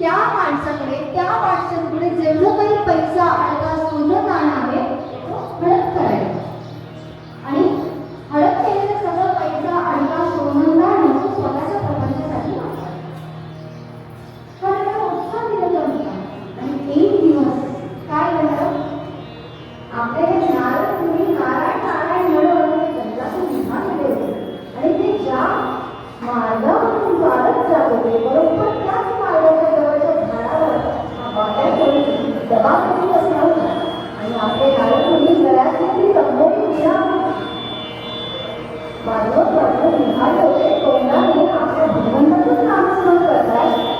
त्या माणसाकडे त्या माणसाकडे जेवढं काही पैसा अडका सोनं नाणं आहे तो हडप करायचा आणि हडप केलेलं सगळं पैसा अडका सोनं नाणं तो स्वतःच्या प्रपंचासाठी उत्साह दिलेला होता. आणि एक दिवस काय झालं, आपले हे नारद मुनी नारायण नारायण म्हणून जंगलातून निघाले होते आणि ते ज्या मार्गावरून चालत जात होते बरोबर त्याच मार्गाच्या जवळच्या झाडावर बाहेर कोणी डबा करून बसला होता आणि आपले नारद मुनी गळ्यातली तंबोरी विरा वाजवत वाजवत निघाले होते. तोंडाने आपल्या भगवंताचंच नामस्मरण करतात.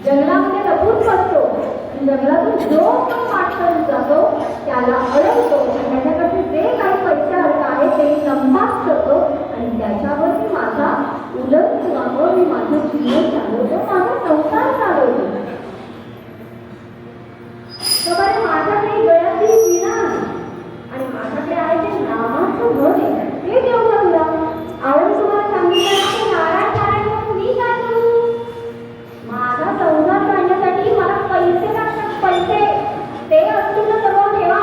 जंगलामध्ये लपून बसतो, जंगलातून जो पण माणूस जातो त्याला अडवतो आणि त्याच्याकडे जे काही पैसे आहे ते संपास करतो आणि त्याच्यावर मी माझा उदरनिर्वाह मी माझं जीवन चालवतो, माझा संसार चालवतो. तर माझ्याकडे गळ्यातली विणा आणि माझ्याकडे आहे ते नामाचं घर आहे, ते देऊ का तुला? आवड तुम्हाला सांगितलं नारायण नारायण म्हणून मी काय करू? माझा संसार काढण्यासाठी मला पैसे लागतात, पैसे ते असतील तर सर्व ठेवा.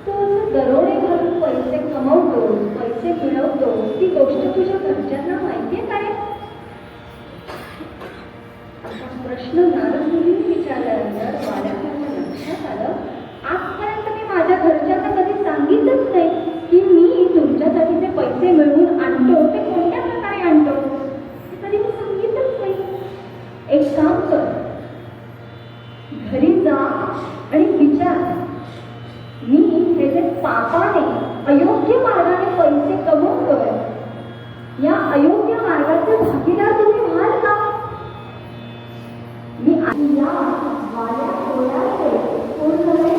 तू दरोडे घालून पैसे कमवतो, पैसे मिळवतो, ती गोष्ट तुझ्या घरच्यांना माहितीये काय? प्रश्न नारद मुनींनी विचारल्यानंतर बालकांना लक्षात आलं, आजपर्यंत मी माझ्या घरच्यांना कधी सांगितलंच नाही की मी तुमच्यासाठी जे पैसे मिळवून आणतो ते कोणत्या प्रकारे आणतो, ते कधी मी सांगितलंच नाही. एक काम कर, घरी जा आणि विचार, मी हे जे पापाने अयोग्य मार्गाने पैसे कमवतोय या अयोग्य मार्गाचे भागीदार तुम्ही व्हाल का? मी या वाड्या डोळ्याचे कोण झाले?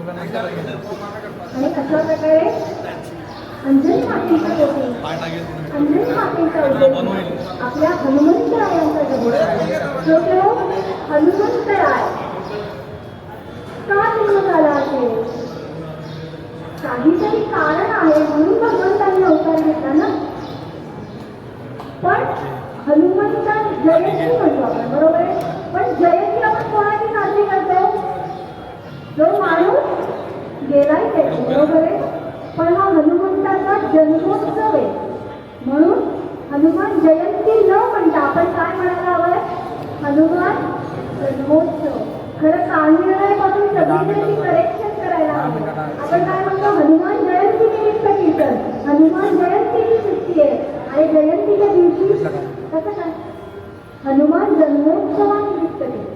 आणि अशा प्रकारे अंजनी मातेच्या पोटी अंजनी मातेच्या उद्देशी आपल्या हनुमंतरायांचा जन्म जो हनुमंतराय का जन्म झाला असेल काहीतरी कारण आहे म्हणून भगवंतांनी अवतार घेतला ना. पण हनुमंत जयंती म्हणतो आपण बरोबर आहे. पण जयंती आपण कोणाची साजरी करतो जो माणूस गेलाय त्याची बरोबर आहे. पण हा हनुमंताचा जन्मोत्सव आहे म्हणून हनुमान जयंती न म्हणता आपण काय म्हणायला हवंय हनुमान जन्मोत्सव. खरं कालनिर्णयापासून सगळीकडे करेक्शन करायला हवं. आपण काय म्हणतो हनुमान जयंती निमित्त कीर्तन हनुमान जयंतीची सुट्टी आहे आणि जयंतीच्या दिवशी कसं काय हनुमान जन्मोत्सवानिमित्त कीर्तन.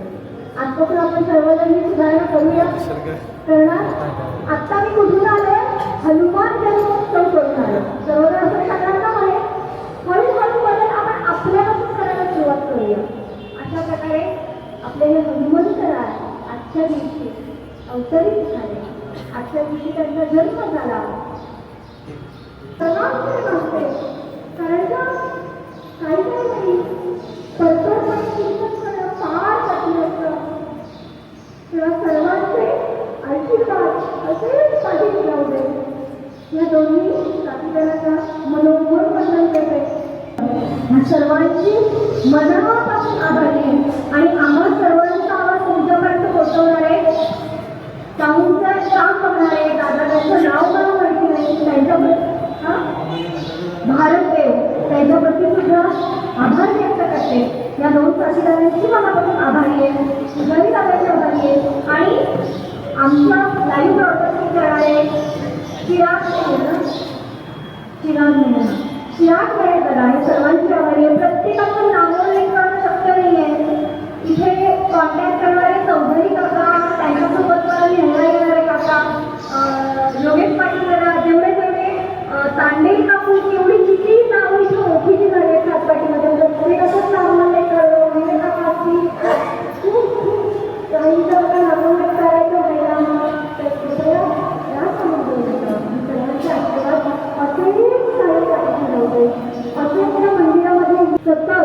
आजपासून आपण सर्वजणी सुधारणा करूया करणार. आत्ता मी कुठून आले हनुमान जन्मोत्सव करून आलो. सर्वजण असं सांगणार का आहे हळूहळू बदल आपण आपल्यापासून करायला सुरुवात करूया. अशा प्रकारे आपले हे हनुमंतराय आजच्या दिवशी अवतरित झाले. आजच्या दिवशी त्यांचा जन्म झाला. प्रणाम नसते कारण का काही नाही परतपणे कीर्तन करणं फार कठीण असतं. तेव्हा सर्वांचे आशीर्वाद असेच पाठीशी राहू दे. या दोन्ही साथीदारांचा मनोमन वर्णन करते. सर्वांची मनापासून आभारी आहे आणि आम्हा सर्वांचा आवाज तुमच्यापर्यंत पोहोचवणारे काहूनचं काम करणारे दादा त्यांचं नाव मला माहिती नाही त्यांच्याबद्दल भारतदेव त्यांच्याप्रती सुद्धा आभार व्यक्त करते. या दोन साथीदारांची मनापासून आभारी आहे. घरी दादाची आभारी आहे आणि आमच्या लाईव्ह ब्रॉडकास्टिंग करणारे चिराग दादा हे सर्वांची आभारी आहे. प्रत्येकाचं नावोल्लेख करणं शक्य नाही आहे. इथे कॉन्टॅक्ट करणारे चौधरी काका त्यांच्यासोबत मला लिहायला येणारे काका योगेश पाटील दादा जेवढे तांडेल काकू एवढी किती नावं इथे ओळखीची झाली आहेत हातपाटीमध्ये. पुढे कसं नावोल्लेख करतो म्हणजे काकाची काहींचं बघा नावोल्लेख करायचं महिला या समजून सर्वांचे आशीर्वाद असेच सारे पाठीशी लावते. असेच या मंदिरामध्ये सतत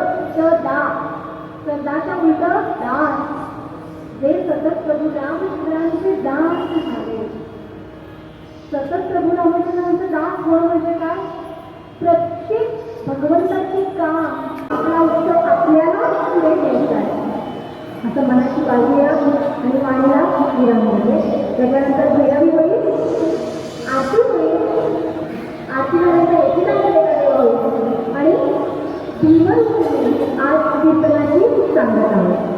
दाच्या उलट दास जे सतत प्रभू रामचंद्रांचे दास झाले. सतत प्रभू रामचंद्रांचे दास होणं म्हणजे काय प्रत्येक भगवंताची काम आपला उत्सव आपल्याला पुढे द्यायचा आहे असं मनाची बाजू आणि वाणीला विराम मिळते. त्याच्यानंतर भैरवी होईल आरती होईल. आरती झाल्यानंतर एकीकडे होईल आणि दिवस आज कीर्तनाची सांगत आहोत.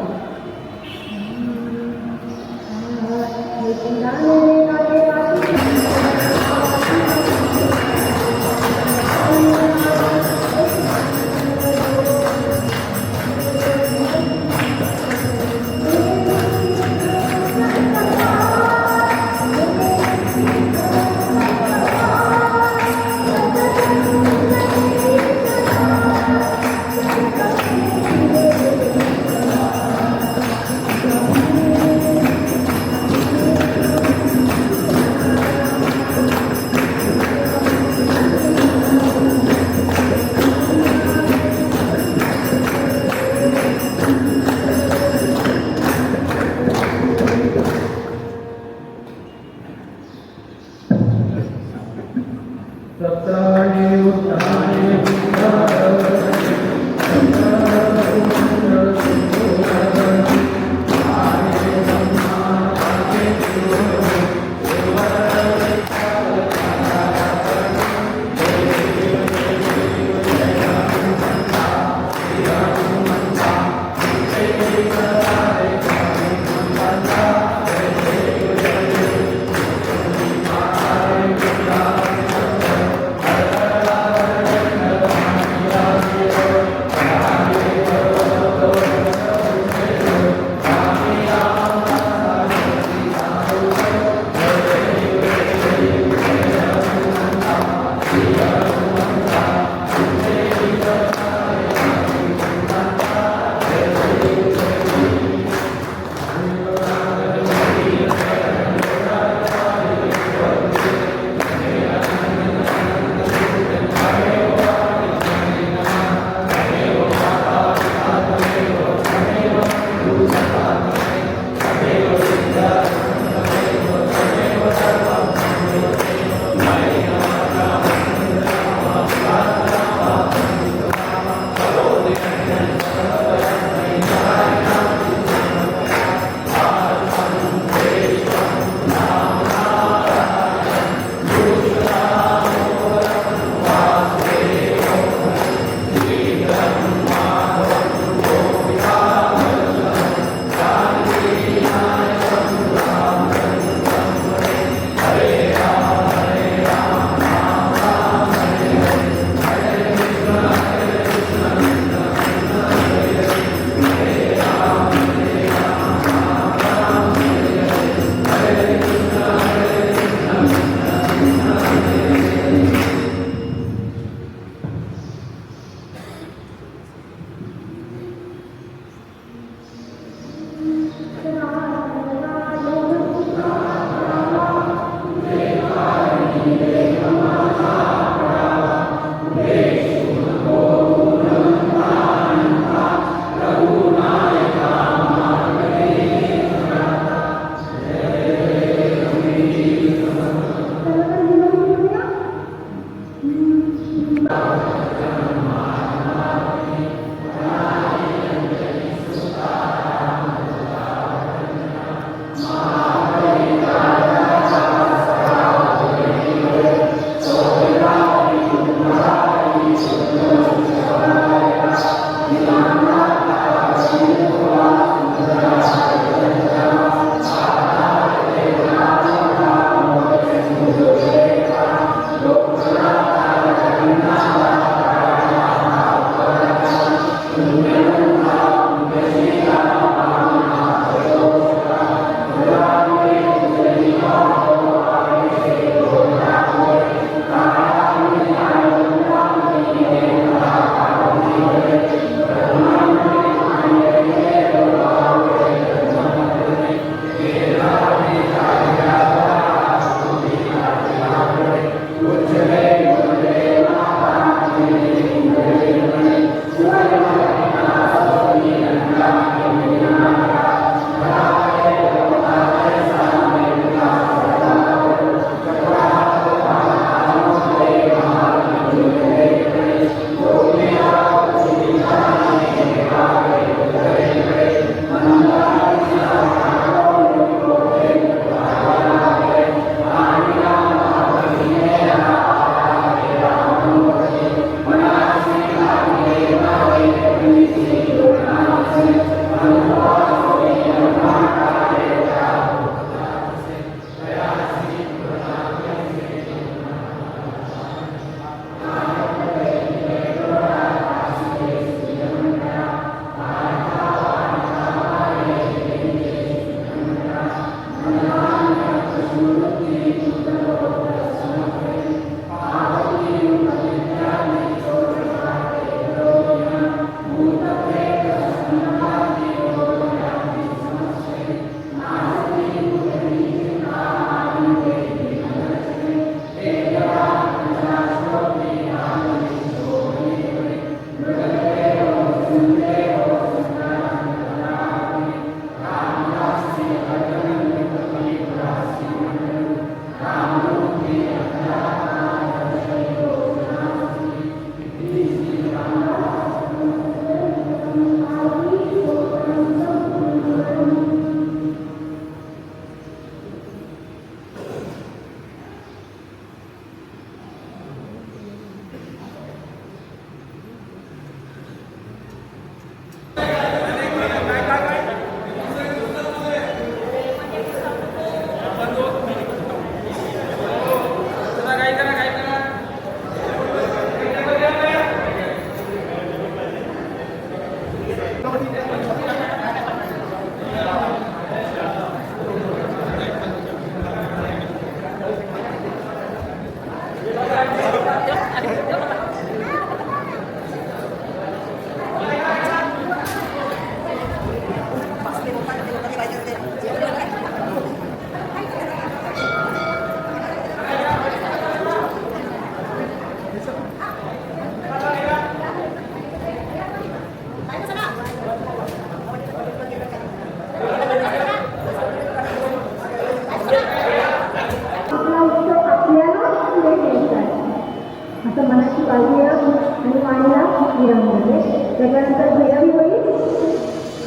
असं मनाची बाजू आणि वाणीला विराम देते. त्याच्यानंतर भैरवी होईल,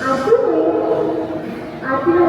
आरती होईल. आरतीला